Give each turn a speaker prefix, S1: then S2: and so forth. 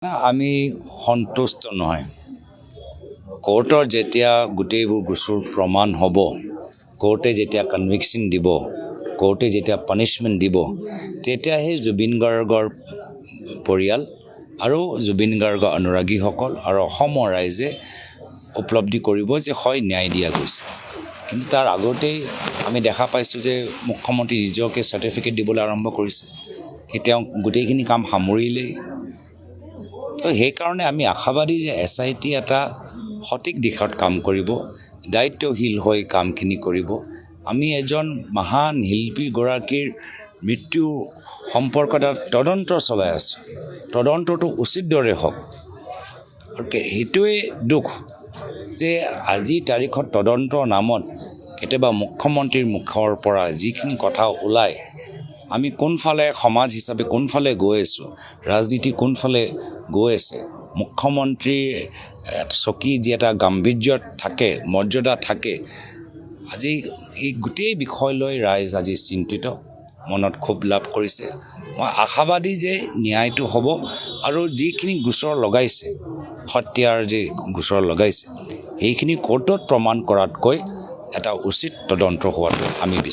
S1: আমি সন্তুষ্ট নহয় কোৰ্টৰ যেতিয়া গোটেইবোৰ গোচৰ প্ৰমাণ হ'ব কোৰ্টে যেতিয়া কনভিকশ্যন দিব কোৰ্টে যেতিয়া পানিশমেণ্ট দিব তেতিয়াহে জুবিন গাৰ্গৰ পৰিয়াল আৰু জুবিন গাৰ্গৰ অনুৰাগীসকল আৰু অসমৰ ৰাইজে উপলব্ধি কৰিব যে হয় ন্যায় দিয়া গৈছে কিন্তু তাৰ আগতেই আমি দেখা পাইছোঁ যে মুখ্যমন্ত্ৰী নিজকে চাৰ্টিফিকেট দিবলৈ আৰম্ভ কৰিছে তেওঁ গোটেইখিনি কাম সামৰিলেই তো সেইকাৰণে আমি আশাবাদী যে SIT এটা সঠিক দিশত কাম কৰিব দায়িত্বশীল হৈ কামখিনি কৰিব আমি এজন মহান শিল্পীগৰাকীৰ মৃত্যু সম্পৰ্কত তদন্ত চলাই আছোঁ তদন্তটো উচিত দৰে হওক আৰু সেইটোৱে দুখ যে আজি তাৰিখত তদন্তৰ নামত কেতিয়াবা মুখ্যমন্ত্ৰীৰ মুখৰ পৰা যিখিনি কথা ওলায় আমি কোনফালে সমাজ হিচাপে কোনফালে গৈ আছোঁ ৰাজনীতি কোনফালে গৈ আছে মুখ্যমন্ত্ৰীৰ চকী যি এটা গাম্ভীৰ্যত থাকে মৰ্যাদা থাকে আজি এই গোটেই বিষয় লৈ ৰাইজ আজি চিন্তিত মনত ক্ষোভ লাভ কৰিছে মই আশাবাদী যে ন্যায়টো হ'ব আৰু যিখিনি গোচৰ লগাইছে হত্যাৰ যে গোচৰ লগাইছে সেইখিনি কোৰ্টত প্ৰমাণ কৰাতকৈ এটা উচিত তদন্ত হোৱাটো আমি বিচাৰোঁ